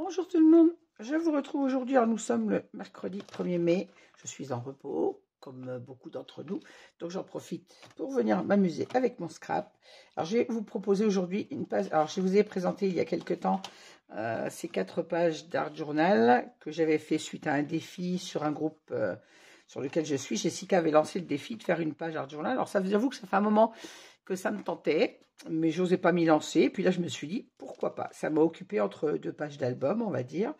Bonjour tout le monde, je vous retrouve aujourd'hui. Alors nous sommes le mercredi 1er mai, je suis en repos comme beaucoup d'entre nous, donc j'en profite pour venir m'amuser avec mon scrap. Alors je vais vous proposer aujourd'hui une page, alors je vous ai présenté il y a quelques temps ces 4 pages d'Art Journal que j'avais fait suite à un défi sur un groupe sur lequel je suis. Jessica avait lancé le défi de faire une page Art Journal, alors ça, j'avoue que ça fait un moment que ça me tentait, mais je n'osais pas m'y lancer. Puis là, je me suis dit, pourquoi pas? Ça m'a occupé entre 2 pages d'album, on va dire.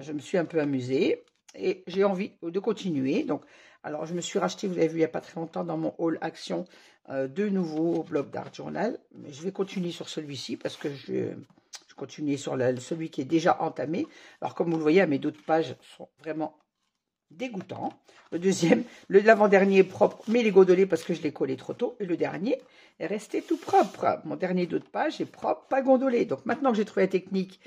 Je me suis un peu amusée et j'ai envie de continuer. Donc, alors, je me suis racheté, vous avez vu il n'y a pas très longtemps, dans mon haul Action, 2 nouveaux blocs d'Art Journal. Mais je vais continuer sur celui-ci parce que je continue sur celui qui est déjà entamé. Alors, comme vous le voyez, mes d'autres pages sont vraiment dégoûtant. Le deuxième, l'avant-dernier est propre, mais il est gondolé parce que je l'ai collé trop tôt. Et le dernier est resté tout propre. Mon dernier dos de page est propre, pas gondolé. Donc maintenant que j'ai trouvé la technique,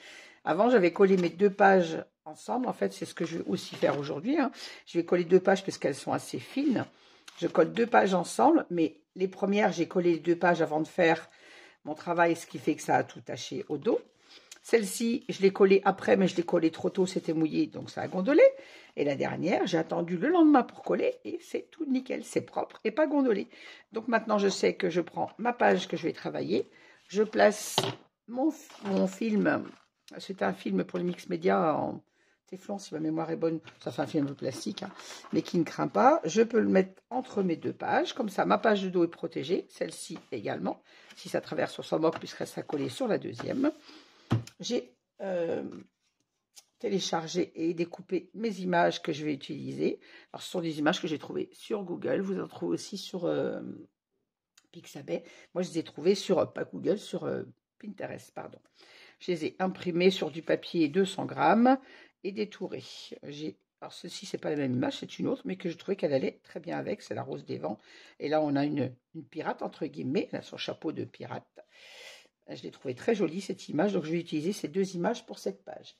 avant j'avais collé mes 2 pages ensemble. En fait, c'est ce que je vais aussi faire aujourd'hui. Je vais coller 2 pages parce qu'elles sont assez fines. Je colle 2 pages ensemble, mais les premières, j'ai collé les 2 pages avant de faire mon travail, ce qui fait que ça a tout taché au dos. Celle-ci, je l'ai collée après, mais je l'ai collée trop tôt, c'était mouillé, donc ça a gondolé. Et la dernière, j'ai attendu le lendemain pour coller, et c'est tout nickel, c'est propre et pas gondolé. Donc maintenant, je sais que je prends ma page que je vais travailler, je place mon film, c'est un film pour les mix média en téflon, si ma mémoire est bonne, ça fait un film un peu plastique, mais qui ne craint pas. Je peux le mettre entre mes 2 pages, comme ça ma page de dos est protégée, celle-ci également. Si ça traverse, on s'en moque, puisqu'elle sera collée sur la deuxième. J'ai téléchargé et découpé mes images que je vais utiliser. Alors, ce sont des images que j'ai trouvées sur Google. Vous en trouvez aussi sur Pixabay. Moi, je les ai trouvées sur, pas Google, sur Pinterest, pardon. Je les ai imprimées sur du papier 200 grammes et détourées. Alors, ceci, c'est pas la même image, c'est une autre, mais que je trouvais qu'elle allait très bien avec. C'est la rose des vents. Et là, on a une pirate, entre guillemets. Elle a son chapeau de pirate. Je l'ai trouvé très jolie cette image, donc je vais utiliser ces 2 images pour cette page.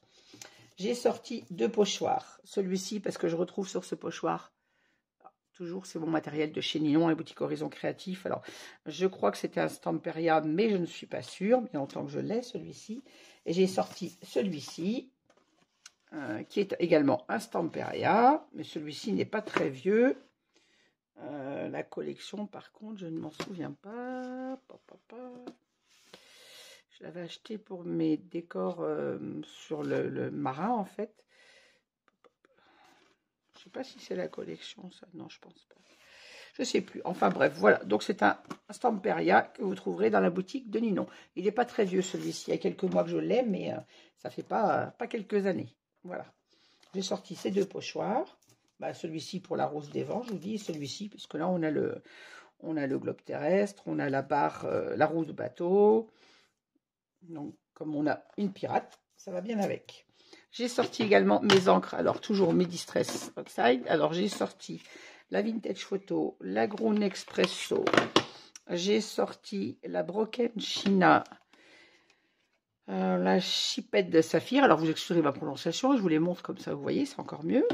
J'ai sorti 2 pochoirs. Celui-ci, parce que je retrouve sur ce pochoir, toujours c'est mon matériel de chez Ninon, la boutique Horizon Créatif. Alors, je crois que c'était un Stamperia, mais je ne suis pas sûre, bien longtemps que je l'ai, celui-ci. Et j'ai sorti celui-ci, qui est également un Stamperia, mais celui-ci n'est pas très vieux. La collection, par contre, je ne m'en souviens pas. Je l'avais acheté pour mes décors sur le marin, en fait. Je ne sais pas si c'est la collection, ça. Non, je pense pas. Je ne sais plus. Enfin, bref, voilà. Donc, c'est un Stamperia que vous trouverez dans la boutique de Ninon. Il n'est pas très vieux, celui-ci. Il y a quelques mois que je l'ai, mais ça fait pas quelques années. Voilà. J'ai sorti ces 2 pochoirs. Bah, celui-ci pour la rose des vents, je vous dis, celui-ci, puisque là, on a le globe terrestre, on a la barre, la roue de bateau. Donc, comme on a une pirate, ça va bien avec. J'ai sorti également mes encres. Alors, toujours mes Distress Oxide. Alors, j'ai sorti la Vintage Photo, la Groen Expresso. J'ai sorti la Broken China, la Chipette de Saphir. Alors, vous excuserez ma prononciation. Je vous les montre comme ça, vous voyez, c'est encore mieux.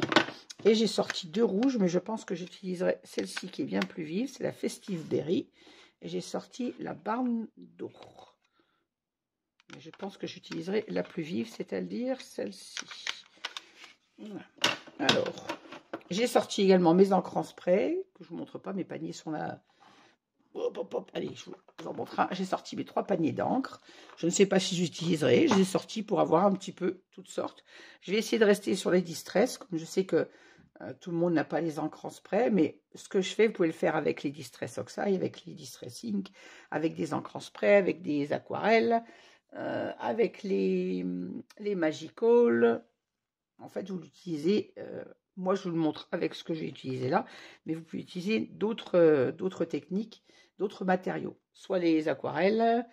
Et j'ai sorti 2 rouges, mais je pense que j'utiliserai celle-ci qui est bien plus vive. C'est la Festive Berry. Et j'ai sorti la Barn d'Or. Je pense que j'utiliserai la plus vive, c'est-à-dire celle-ci. Voilà. Alors, j'ai sorti également mes encres en spray, que je ne vous montre pas, mes paniers sont là. Hop, hop, hop. Allez, je vous en montre un. J'ai sorti mes 3 paniers d'encre. Je ne sais pas si j'utiliserai. Je les ai sortis pour avoir un petit peu toutes sortes. Je vais essayer de rester sur les Distress, comme je sais que tout le monde n'a pas les encres en spray, mais ce que je fais, vous pouvez le faire avec les Distress Oxide, avec les Distress Ink, avec des encres en spray, avec des aquarelles. Avec les Magical, en fait, vous l'utilisez, moi je vous le montre avec ce que j'ai utilisé là, mais vous pouvez utiliser d'autres techniques, d'autres matériaux, soit les aquarelles,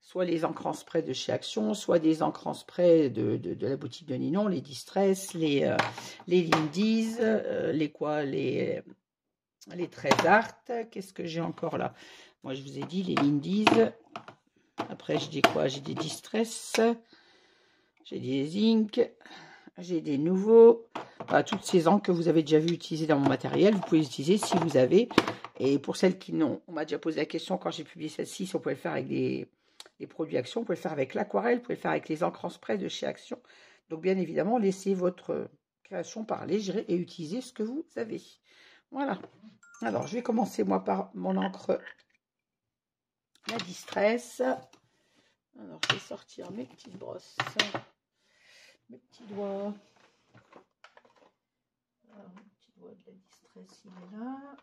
soit les encres en spray de chez Action, soit des encres en spray de la boutique de Ninon, les Distress, les Lindy's, les Très Art. Qu'est-ce que j'ai encore là? Moi je vous ai dit les Lindy's. Après, je dis quoi? J'ai des Distress, j'ai des Ink, j'ai des nouveaux. Voilà, toutes ces encres que vous avez déjà vu utiliser dans mon matériel, vous pouvez les utiliser si vous avez. Et pour celles qui n'ont, on m'a déjà posé la question quand j'ai publié celle-ci, si on pouvait le faire avec des les produits Action. Vous pouvez le faire avec l'aquarelle, vous pouvez le faire avec les encres en spray de chez Action. Donc, bien évidemment, laissez votre création parler, j'irai et utilisez ce que vous avez. Voilà. Alors, je vais commencer, moi, par mon encre, la Distress. Alors, je vais sortir mes petites brosses, mes petits doigts. Alors, le petit doigt de la Distress, il est là.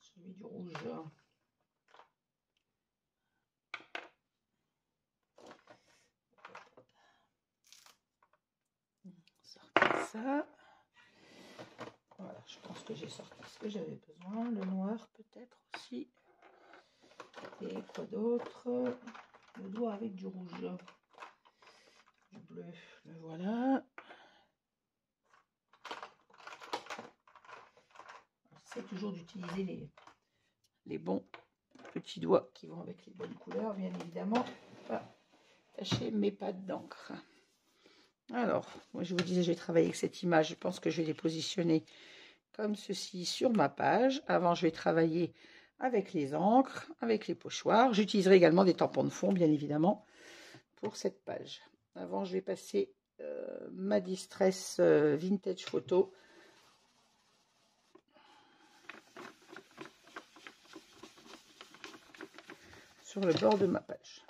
Celui du rouge. Sortir ça. Voilà, je pense que j'ai sorti ce que j'avais besoin. Le noir peut-être aussi. Et quoi d'autre? Le doigt avec du rouge. Du bleu. Le voilà. J'essaie toujours d'utiliser les bons petits doigts qui vont avec les bonnes couleurs, bien évidemment. Pas tacher mes pattes d'encre. Alors, moi je vous disais, je vais travailler avec cette image. Je pense que je vais les positionner comme ceci sur ma page. Avant, je vais travailler avec les encres, avec les pochoirs. J'utiliserai également des tampons de fond, bien évidemment, pour cette page. Avant, je vais passer ma Distress Vintage Photo. Sur le bord de ma page.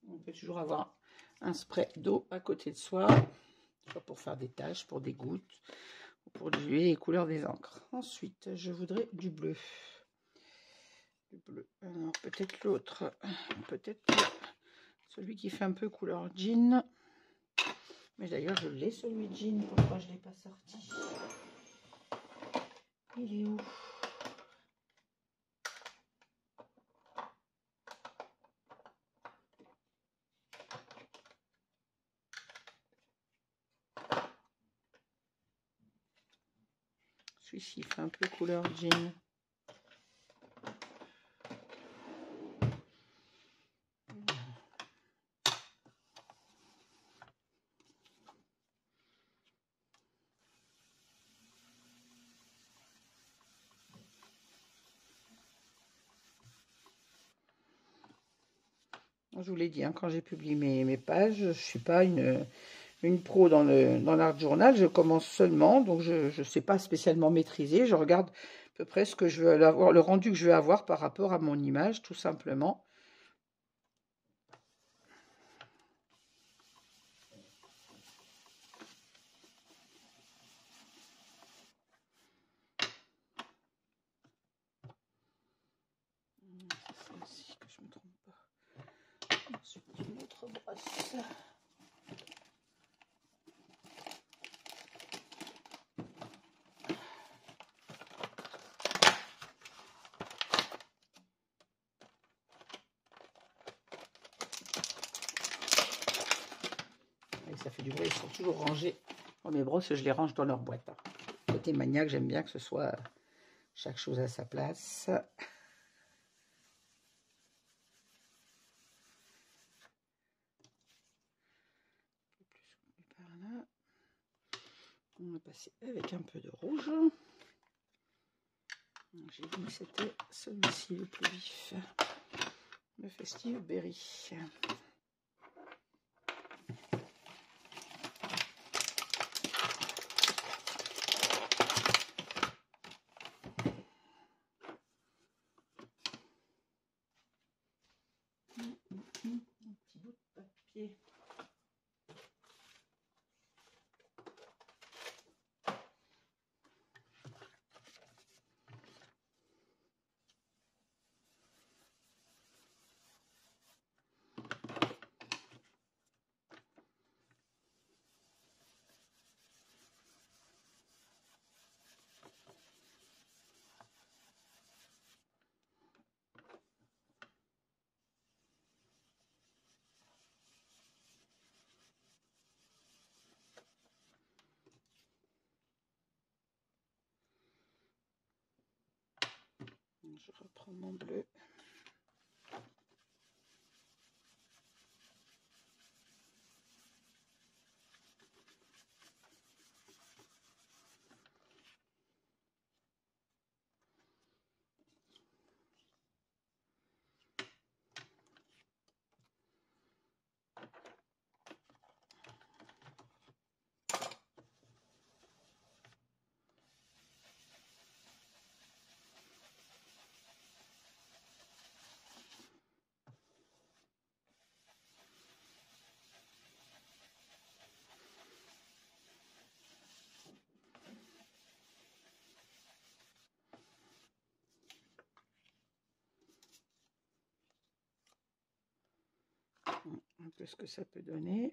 On peut toujours avoir un spray d'eau à côté de soi, soit pour faire des taches, pour des gouttes, ou pour diluer les couleurs des encres. Ensuite, je voudrais du bleu. Du bleu. Alors, peut-être l'autre. Peut-être celui qui fait un peu couleur jean. Mais d'ailleurs, je l'ai celui de jean. Pourquoi je ne l'ai pas sorti? Il est où? Celui-ci fait un peu couleur jean. Je vous l'ai dit, hein, quand j'ai publié mes pages, je ne suis pas une pro dans l'art journal. Je commence seulement, donc je ne sais pas spécialement maîtriser. Je regarde à peu près ce que je veux avoir, le rendu que je veux avoir par rapport à mon image, tout simplement. C'est celle-ci que je ne me trompe pas. Ensuite, une autre brosse. Ça fait du bruit, ils sont toujours rangés. Oh, mes brosses, je les range dans leur boîte. Côté maniaque, j'aime bien que ce soit chaque chose à sa place. Par là. On va passer avec un peu de rouge. J'ai dit que c'était celui-ci le plus vif. Le Festive Berry. Un petit bout de papier. Je reprends mon bleu. Un peu ce que ça peut donner.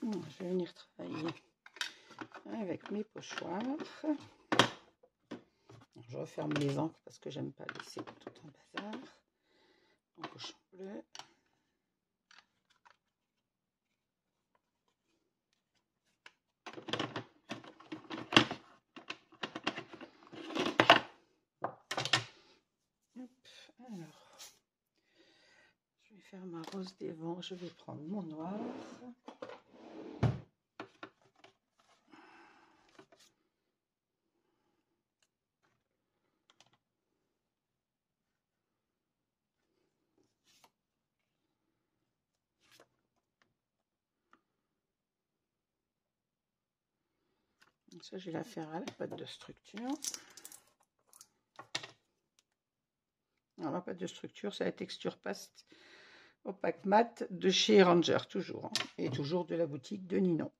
Je vais venir travailler avec mes pochoirs. Je referme les encres parce que j'aime pas laisser tout un bazar. En pochon bleu. Alors, je vais faire ma rose des vents. Je vais prendre mon noir. Donc ça, je vais la faire à la pâte de structure. Alors, la pâte de structure, c'est la texture paste opaque mat de chez Ranger, toujours. Hein, et toujours de la boutique de Ninon.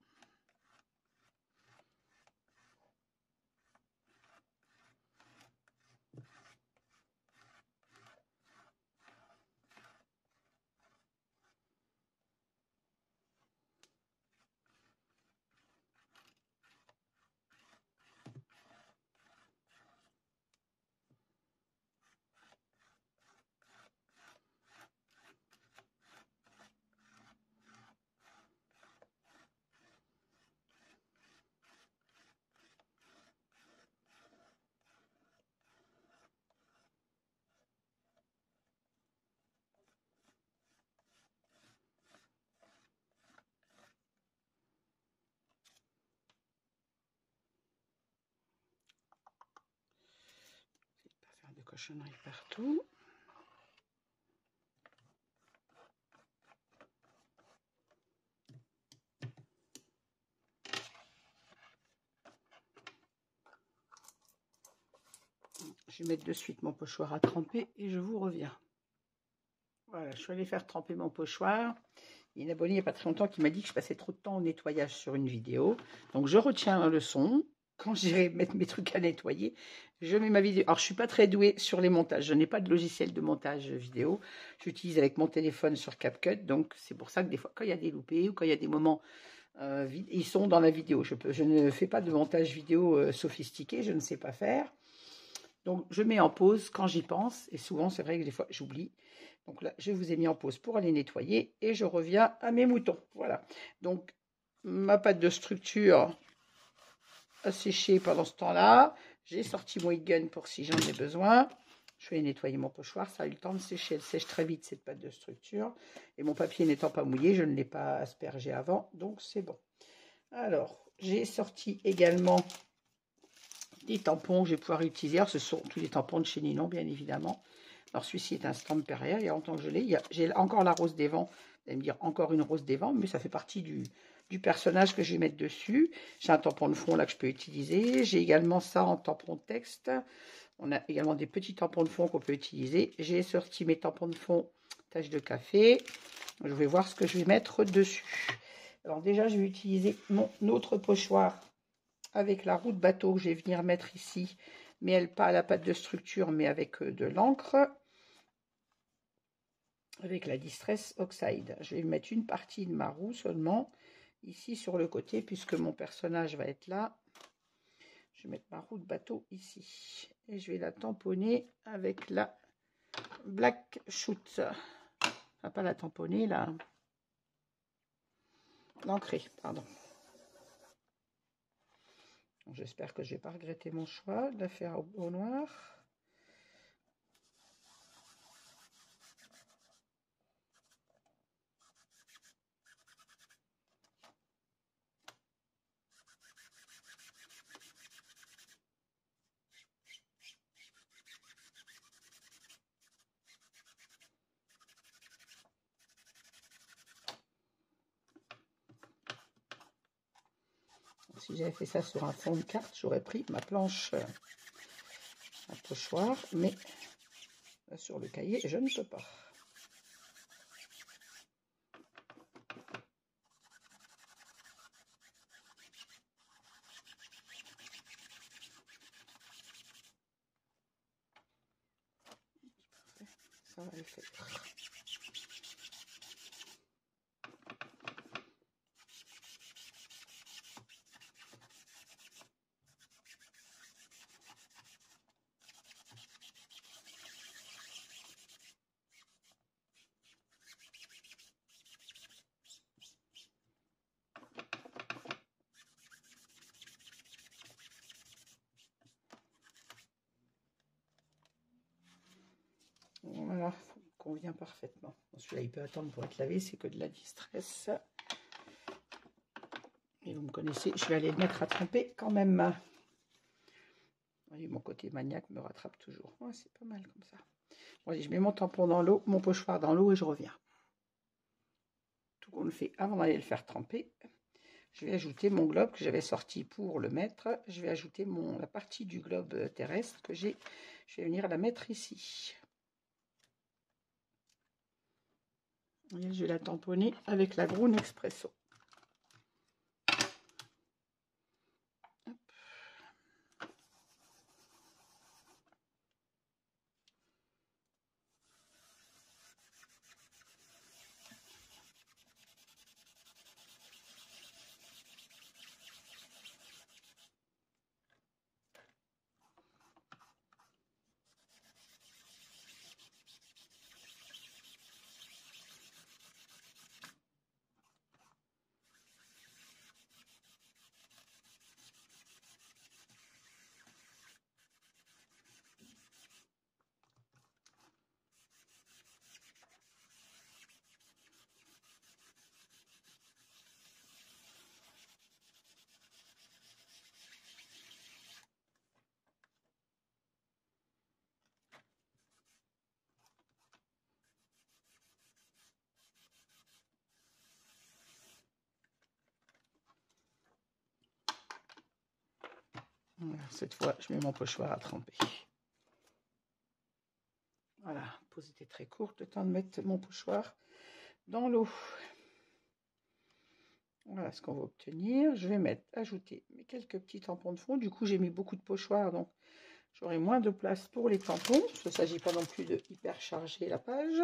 Pas faire de cochonneries partout. Je vais mettre de suite mon pochoir à tremper et je vous reviens. Voilà, je suis allée faire tremper mon pochoir. Il y a une abonnée il n'y a pas très longtemps qui m'a dit que je passais trop de temps au nettoyage sur une vidéo. Donc je retiens la leçon. Quand j'irai mettre mes trucs à nettoyer, je mets ma vidéo. Alors je ne suis pas très douée sur les montages. Je n'ai pas de logiciel de montage vidéo. J'utilise avec mon téléphone sur CapCut. Donc c'est pour ça que des fois, quand il y a des loupés ou quand il y a des moments ils sont dans la vidéo. Je ne fais pas de montage vidéo sophistiqué. Je ne sais pas faire. Donc, je mets en pause quand j'y pense. Et souvent, c'est vrai que des fois, j'oublie. Donc là, je vous ai mis en pause pour aller nettoyer. Et je reviens à mes moutons. Voilà. Donc, ma pâte de structure a séché pendant ce temps-là. J'ai sorti mon heat gun pour si j'en ai besoin. Je vais nettoyer mon pochoir. Ça a eu le temps de sécher. Elle sèche très vite, cette pâte de structure. Et mon papier n'étant pas mouillé, je ne l'ai pas aspergé avant. Donc, c'est bon. Alors, j'ai sorti également des tampons que je vais pouvoir utiliser. Alors, ce sont tous les tampons de chez Ninon, bien évidemment. Alors, celui-ci est un stamp Perrier. Il y a longtemps que je l'ai. J'ai encore la rose des vents. Vous allez me dire encore une rose des vents, mais ça fait partie du personnage que je vais mettre dessus. J'ai un tampon de fond là que je peux utiliser. J'ai également ça en tampon de texte. On a également des petits tampons de fond qu'on peut utiliser. J'ai sorti mes tampons de fond tache de café. Je vais voir ce que je vais mettre dessus. Alors déjà, je vais utiliser mon autre pochoir avec la roue de bateau que je vais venir mettre ici, mais elle pas à la pâte de structure, mais avec de l'encre, avec la Distress Oxide. Je vais mettre une partie de ma roue seulement, ici sur le côté, puisque mon personnage va être là. Je vais mettre ma roue de bateau ici. Et je vais la tamponner avec la Black Shoot. Enfin, pas la tamponner, l'ancrer, pardon. J'espère que je ne vais pas regretter mon choix de la faire au noir. Si j'avais fait ça sur un fond de carte, j'aurais pris ma planche à pochoir, mais sur le cahier, je ne peux pas. Ça va le faire. Voilà, ça me convient parfaitement. Celui-là, il peut attendre pour être lavé, c'est que de la distress. Et vous me connaissez, je vais aller le mettre à tremper quand même. Vous voyez, mon côté maniaque me rattrape toujours. Ouais, c'est pas mal comme ça. Bon, allez, je mets mon tampon dans l'eau, mon pochoir dans l'eau et je reviens. Tout qu'on le fait avant d'aller le faire tremper. Je vais ajouter mon globe que j'avais sorti pour le mettre. Je vais ajouter la partie du globe terrestre que j'ai. Je vais venir la mettre ici. Et je vais la tamponner avec la Groen Expresso. Hop. Voilà, cette fois, je mets mon pochoir à tremper. Voilà, la pause était très courte, le temps de mettre mon pochoir dans l'eau. Voilà ce qu'on va obtenir. Je vais ajouter mes quelques petits tampons de fond. Du coup, j'ai mis beaucoup de pochoirs, donc j'aurai moins de place pour les tampons. Il ne s'agit pas non plus de hyper charger la page.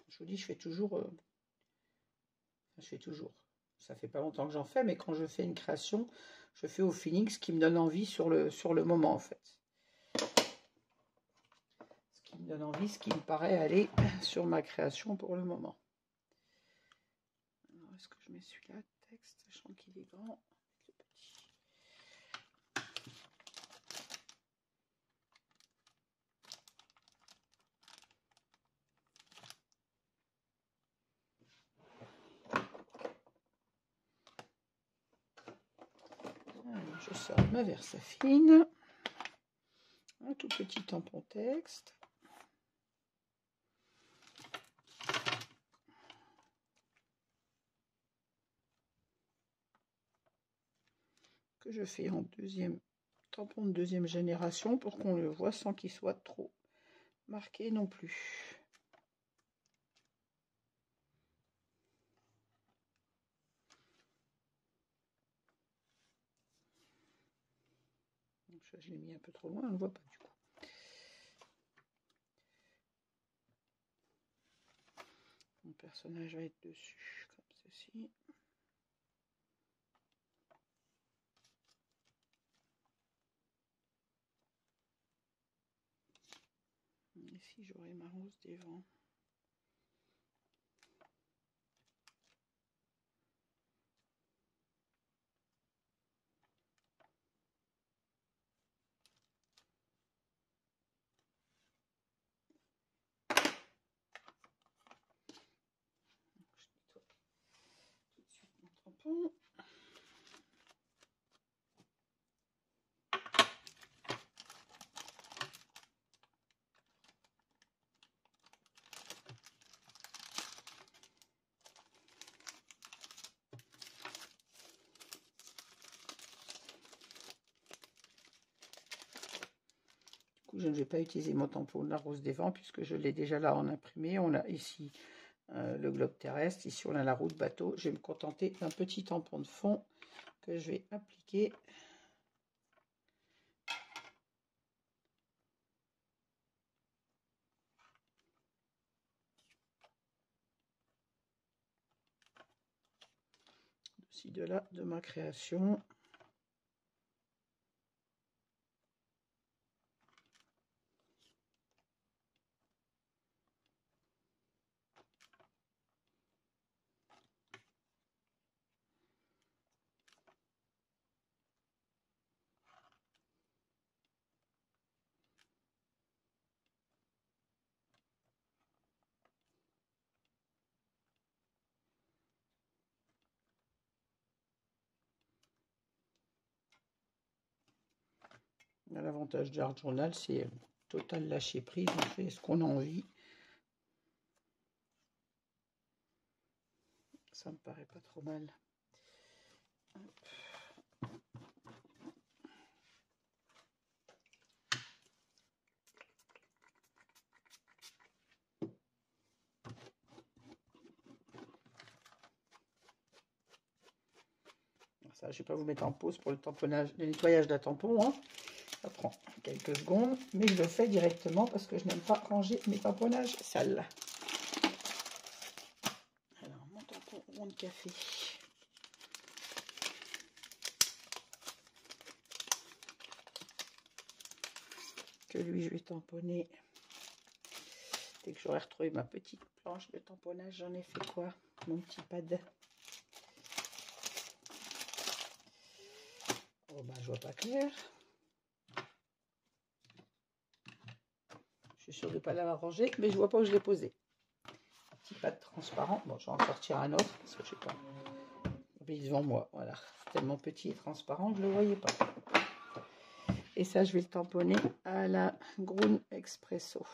Je vous dis, je fais toujours. Ça fait pas longtemps que j'en fais, mais quand je fais une création, je fais au feeling ce qui me donne envie sur le moment, en fait. Ce qui me donne envie, ce qui me paraît aller sur ma création pour le moment. Alors, est-ce que je mets celui-là, texte, sachant qu'il est grand, le petit. Alors, je sors ma Versafine. Un tout petit tampon texte. Que je fais en tampon de deuxième génération pour qu'on le voit sans qu'il soit trop marqué non plus. Donc, je l'ai mis un peu trop loin, on ne voit pas du coup. Mon personnage va être dessus, comme Ceci. Ici, j'aurai ma rose des vents. Tampon. Du coup, je ne vais pas utiliser mon tampon de la rose des vents puisque je l'ai déjà là en imprimé. On a ici le globe terrestre, ici on a la roue de bateau. Je vais me contenter d'un petit tampon de fond que je vais appliquer. Ci de là de ma création. L'avantage d'Art Journal, c'est total lâcher prise, on fait ce qu'on a envie. Ça me paraît pas trop mal. Ça, je ne vais pas vous mettre en pause pour le tamponnage, le nettoyage d'un tampon. Hein. Ça prend quelques secondes, mais je le fais directement parce que je n'aime pas ranger mes tamponnages sales. Alors, mon tampon rond de café. Que lui, je vais tamponner. Dès que j'aurai retrouvé ma petite planche de tamponnage, j'en ai fait quoi? Mon petit pad. Oh ben, je vois pas clair. Je suis sûre de ne pas l'avoir rangé, mais je vois pas où je l'ai posé. Un petit pad transparent. Bon, je vais en sortir un autre parce que je sais pas. Il est devant moi, voilà. Tellement petit et transparent, je ne le voyais pas. Et ça, je vais le tamponner à la Groen Expresso.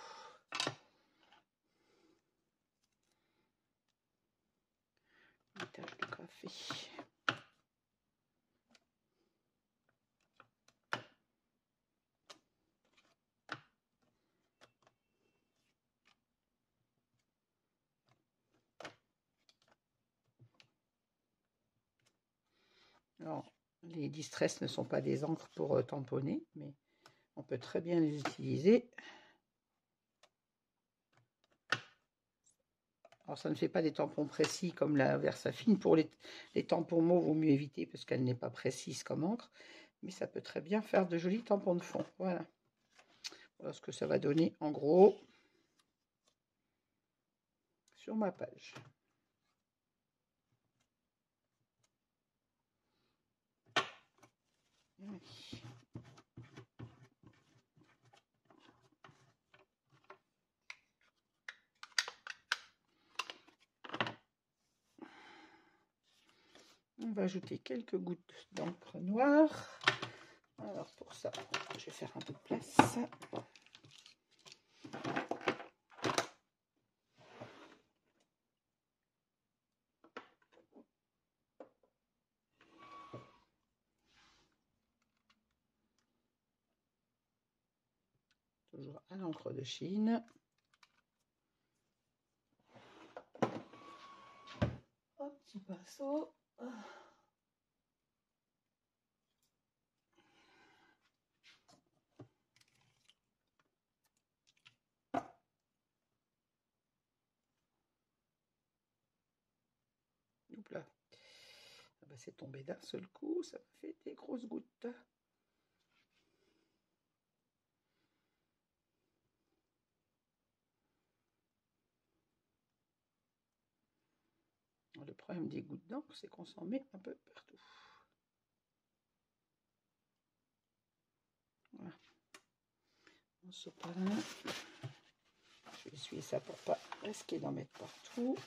Tache de café. Alors, les Distress ne sont pas des encres pour tamponner, mais on peut très bien les utiliser. Alors, ça ne fait pas des tampons précis comme la Versafine. Pour les tampons mauves, il vaut mieux éviter parce qu'elle n'est pas précise comme encre. Mais ça peut très bien faire de jolis tampons de fond. Voilà. Voilà ce que ça va donner en gros sur ma page. Oui. On va ajouter quelques gouttes d'encre noire. Alors pour ça, je vais faire un peu de place. Toujours à l'encre de Chine. Un petit pinceau. là. Ah bah, c'est tombé d'un seul coup, ça m'a fait des grosses gouttes. Le problème des gouttes d'encre, c'est qu'on s'en met un peu partout. Voilà. Mon sopalin. Je vais essuyer ça pour pas risquer d'en mettre partout.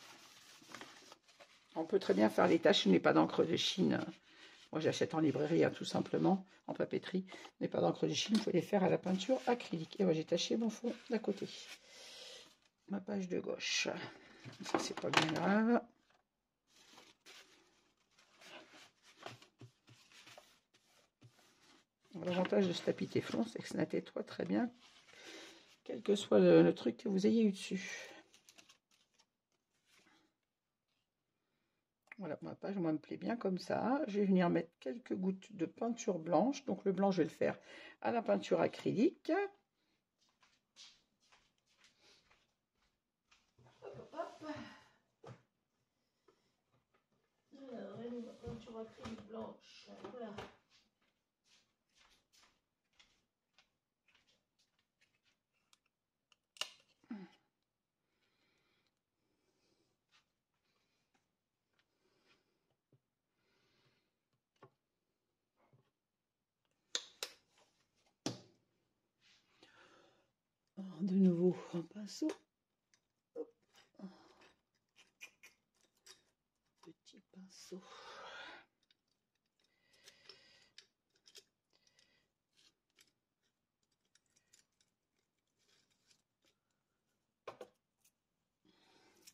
On peut très bien faire les taches. Je n'ai pas d'encre de Chine. Moi, j'achète en librairie, hein, tout simplement, en papeterie. Je n'ai pas d'encre de Chine. Il faut les faire à la peinture acrylique. Et moi, j'ai taché mon fond d'à côté. Ma page de gauche. Ça, c'est pas bien grave. L'avantage de ce tapis téflon, c'est que ça nettoie très bien, quel que soit le truc que vous ayez eu dessus. Voilà, ma page, moi, me plaît bien comme ça. Je vais venir mettre quelques gouttes de peinture blanche. Donc, le blanc, je vais le faire à la peinture acrylique. Hop, hop. Alors, ma peinture acrylique blanche. Voilà. Alors, de nouveau, un pinceau. Hop. Petit pinceau.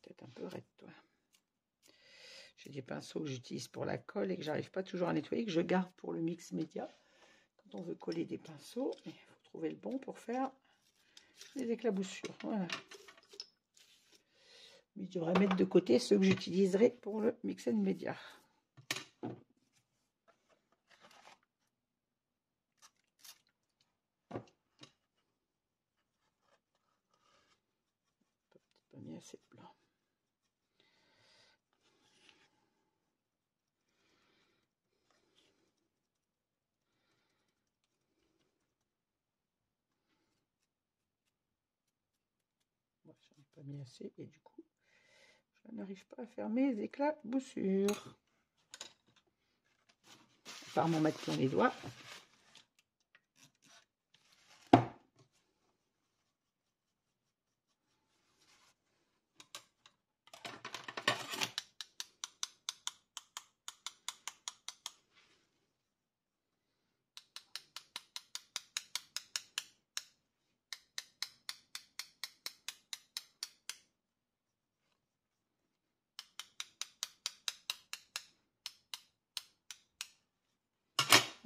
Peut-être un peu raide, toi. J'ai des pinceaux que j'utilise pour la colle et que j'arrive pas toujours à nettoyer, que je garde pour le mix média. Quand on veut coller des pinceaux, il faut trouver le bon pour faire les éclaboussures. Voilà. Mais je devrais mettre de côté ceux que j'utiliserai pour le mix média. Pas mis assez de blanc. Bon, j'en ai pas mis assez et du coup, je n'arrive pas à faire mes éclaboussures. Par m'en mettre plein les doigts.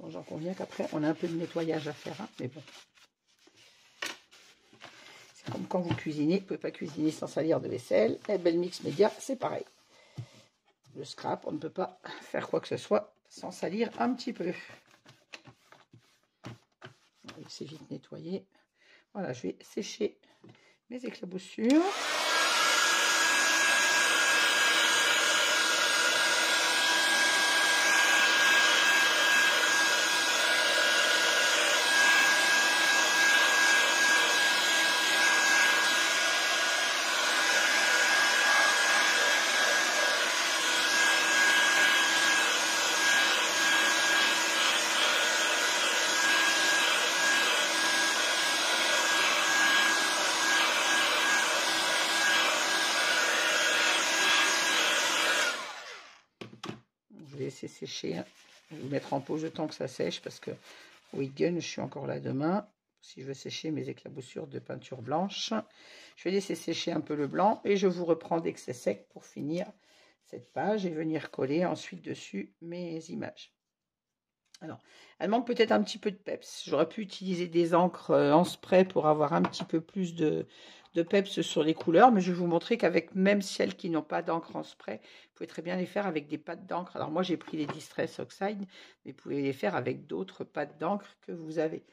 Bon, j'en conviens qu'après, on a un peu de nettoyage à faire, hein, mais bon. C'est comme quand vous cuisinez, vous ne pouvez pas cuisiner sans salir de vaisselle. Et ben, le mix média, c'est pareil. Le scrap, on ne peut pas faire quoi que ce soit sans salir un petit peu. C'est vite nettoyé. Voilà, je vais sécher mes éclaboussures. Je vais laisser sécher. Je vais vous mettre en pause le temps que ça sèche parce que Wigan, je suis encore là demain. Si je veux sécher mes éclaboussures de peinture blanche, je vais laisser sécher un peu le blanc et je vous reprends dès que c'est sec pour finir cette page et venir coller ensuite dessus mes images. Alors, elle manque peut-être un petit peu de peps. J'aurais pu utiliser des encres en spray pour avoir un petit peu plus de peps sur les couleurs, mais je vais vous montrer qu'avec même celles qui n'ont pas d'encre en spray, vous pouvez très bien les faire avec des pâtes d'encre. Alors moi, j'ai pris les Distress Oxide, mais vous pouvez les faire avec d'autres pâtes d'encre que vous avez.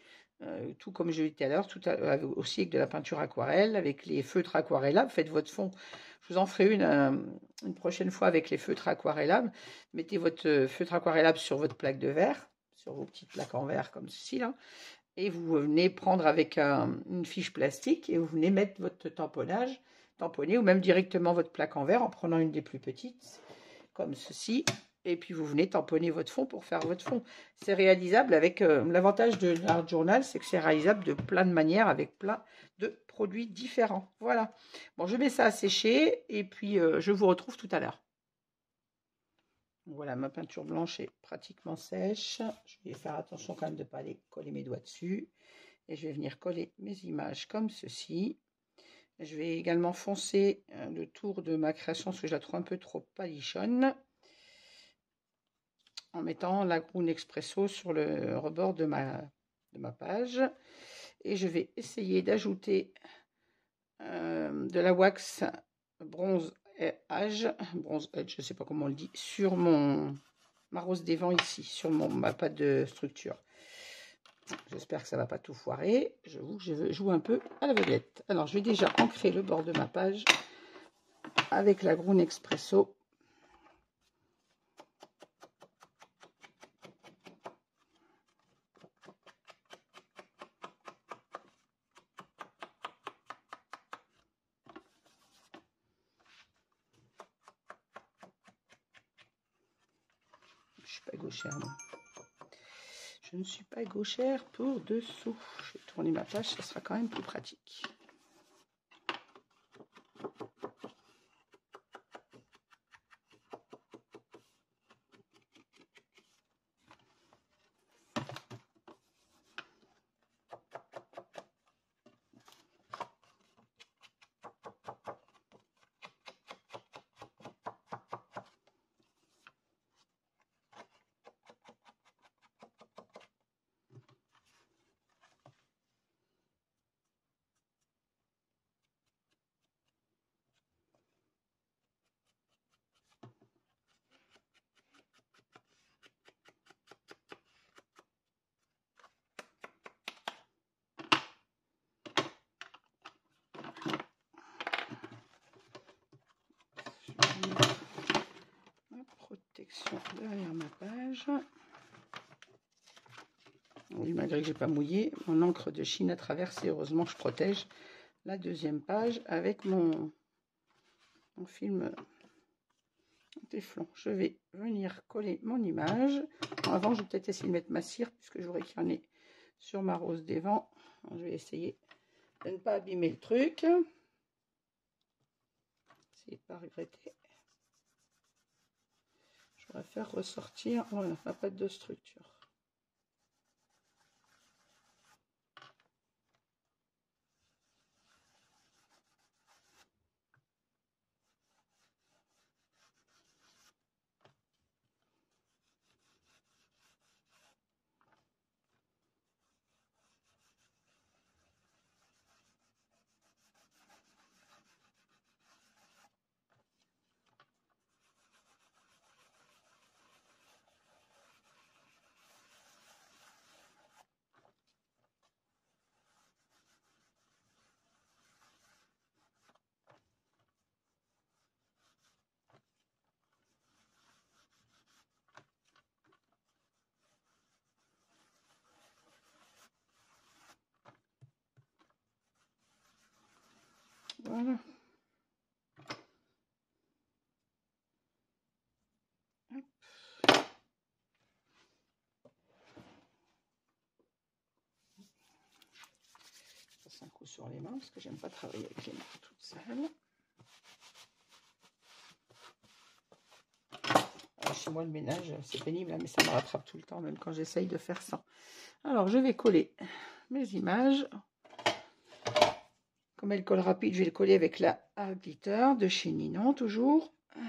tout comme je l'ai dit tout à l'heure, aussi avec de la peinture aquarelle, avec les feutres aquarellables. Faites votre fond. Je vous en ferai une prochaine fois avec les feutres aquarellables. Mettez votre feutre aquarellable sur votre plaque de verre, sur vos petites plaques en verre comme ceci là. Et vous venez prendre avec une fiche plastique et vous venez mettre votre tamponner ou même directement votre plaque en verre en prenant une des plus petites, comme ceci. Et puis vous venez tamponner votre fond pour faire votre fond. C'est réalisable avec l'avantage de l'Art Journal, c'est que c'est réalisable de plein de manières avec plein de produits différents. Voilà. Bon, je mets ça à sécher et puis je vous retrouve tout à l'heure. Voilà, ma peinture blanche est pratiquement sèche. Je vais faire attention quand même de ne pas aller coller mes doigts dessus. Et je vais venir coller mes images comme ceci. Je vais également foncer le tour de ma création parce que je la trouve un peu trop palichonne, en mettant la Groen Expresso sur le rebord de ma page. Et je vais essayer d'ajouter de la wax bronze edge, je ne sais pas comment on le dit, sur ma rose des vents ici, sur ma pâte de structure. J'espère que ça ne va pas tout foirer. J'avoue que je joue un peu à l'aveuglette. Alors, je vais déjà ancrer le bord de ma page avec la Groen Expresso. Je ne suis pas gauchère, non. Je ne suis pas gauchère pour dessous. Je vais tourner ma page, ça sera quand même plus pratique. Ma protection derrière ma page. Oui, malgré que j'ai pas mouillé, mon encre de Chine a traversé. Heureusement que je protège la deuxième page avec mon film téflon. Je vais venir coller mon image. Avant, je vais peut-être essayer de mettre ma cire puisque j'aurais qu'il y en ait sur ma rose des vents. Je vais essayer de ne pas abîmer le truc. Essayez de pas regretter. Je vais faire ressortir voilà, ma pâte de structure. Voilà. Hop. Je passe un coup sur les mains parce que j'aime pas travailler avec les mains toutes seules. Chez moi, le ménage, c'est pénible, hein, mais ça me rattrape tout le temps, même quand j'essaye de faire ça. Alors, je vais coller mes images. Comme elle colle rapide, je vais le coller avec la Art Glitter de chez Ninon, toujours. Je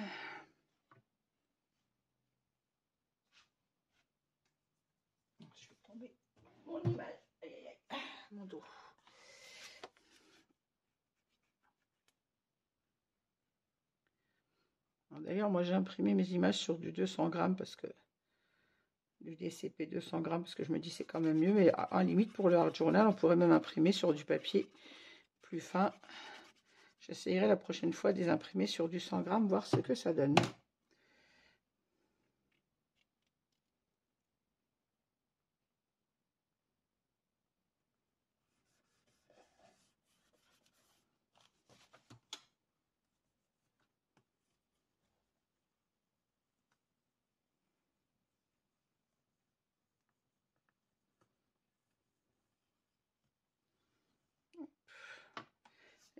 vais tomber mon image. Aïe, aïe, aïe. Mon dos. D'ailleurs, moi, j'ai imprimé mes images sur du 200 grammes parce que du DCP 200 grammes parce que je me dis c'est quand même mieux, mais en limite pour le Art Journal, on pourrait même imprimer sur du papier plus fin. J'essayerai la prochaine fois de les imprimer sur du 100 grammes, voir ce que ça donne.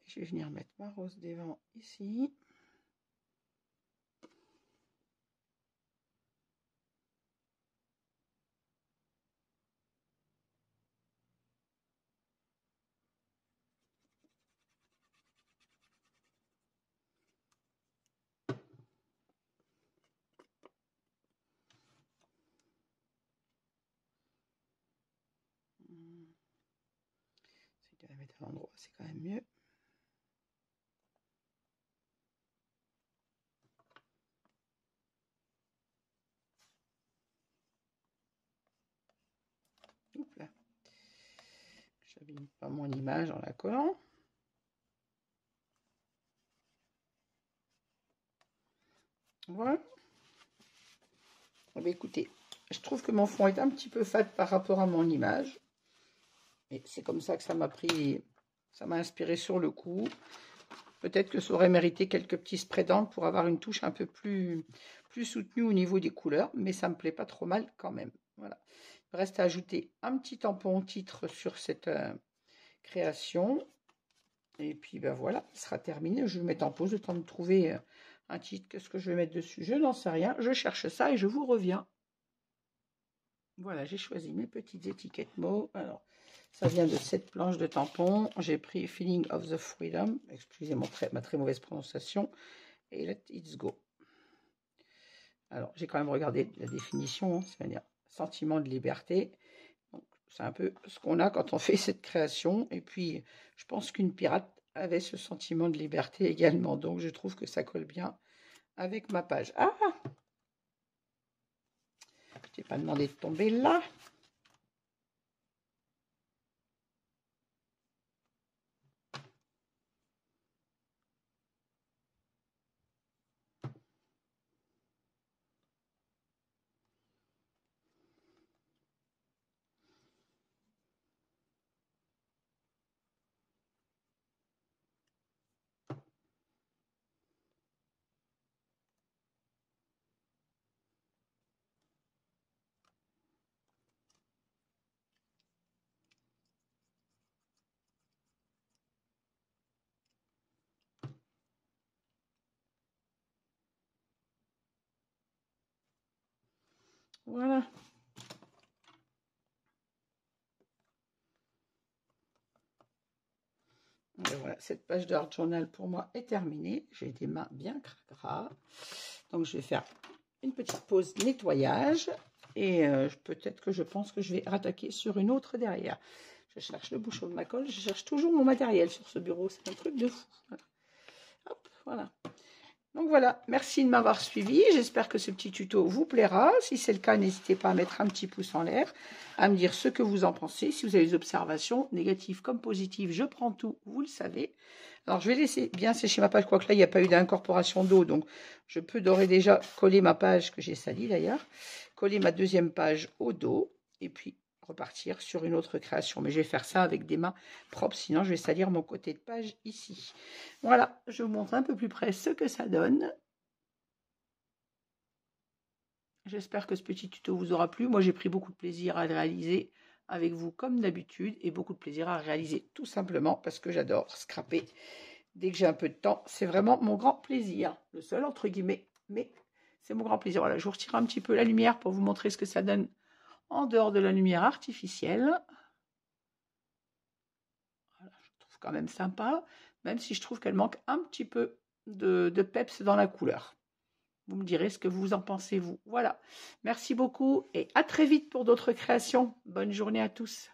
Je vais venir mettre ma rose des vents ici. Je vais la mettre à l'endroit, c'est quand même mieux. Je n'abîme pas mon image en la collant. Voilà. Bah, écoutez, je trouve que mon fond est un petit peu fade par rapport à mon image. Et c'est comme ça que ça m'a pris, ça m'a inspiré sur le coup. Peut-être que ça aurait mérité quelques petits sprays d'encre pour avoir une touche un peu plus soutenue au niveau des couleurs. Mais ça me plaît pas trop mal quand même. Voilà. Il me reste à ajouter un petit tampon titre sur cette création. Et puis ben voilà, il sera terminé. Je vais le mettre en pause le temps de trouver un titre. Qu'est-ce que je vais mettre dessus? Je n'en sais rien. Je cherche ça et je vous reviens. Voilà, j'ai choisi mes petites étiquettes mots. Alors, ça vient de cette planche de tampon. J'ai pris Feeling of the Freedom. Excusez ma très mauvaise prononciation. Et Let It Go. Alors, j'ai quand même regardé la définition. C'est-à-dire sentiment de liberté. C'est un peu ce qu'on a quand on fait cette création. Et puis, je pense qu'une pirate avait ce sentiment de liberté également. Donc, je trouve que ça colle bien avec ma page. Ah! Je t'ai pas demandé de tomber là. Voilà. Et voilà, cette page d'Art Journal pour moi est terminée. J'ai des mains bien gras. Donc, je vais faire une petite pause nettoyage. Et peut-être que je pense que je vais rattaquer sur une autre derrière. Je cherche le bouchon de ma colle. Je cherche toujours mon matériel sur ce bureau. C'est un truc de fou. Voilà. Hop, voilà. Donc voilà, merci de m'avoir suivi. J'espère que ce petit tuto vous plaira. Si c'est le cas, n'hésitez pas à mettre un petit pouce en l'air, à me dire ce que vous en pensez. Si vous avez des observations, négatives comme positives, je prends tout, vous le savez. Alors, je vais laisser bien sécher ma page. Je crois que là, il n'y a pas eu d'incorporation d'eau. Donc, je peux d'ores et déjà coller ma page, que j'ai salie d'ailleurs. Coller ma deuxième page au dos. Et puis, repartir sur une autre création. Mais je vais faire ça avec des mains propres, sinon je vais salir mon côté de page ici. Voilà, je vous montre un peu plus près ce que ça donne. J'espère que ce petit tuto vous aura plu. Moi, j'ai pris beaucoup de plaisir à le réaliser avec vous comme d'habitude et beaucoup de plaisir à réaliser tout simplement parce que j'adore scraper dès que j'ai un peu de temps. C'est vraiment mon grand plaisir. Le seul entre guillemets, mais c'est mon grand plaisir. Voilà, je vous retire un petit peu la lumière pour vous montrer ce que ça donne en dehors de la lumière artificielle. Voilà, je trouve quand même sympa, même si je trouve qu'elle manque un petit peu de peps dans la couleur. Vous me direz ce que vous en pensez, vous. Voilà. Merci beaucoup et à très vite pour d'autres créations. Bonne journée à tous.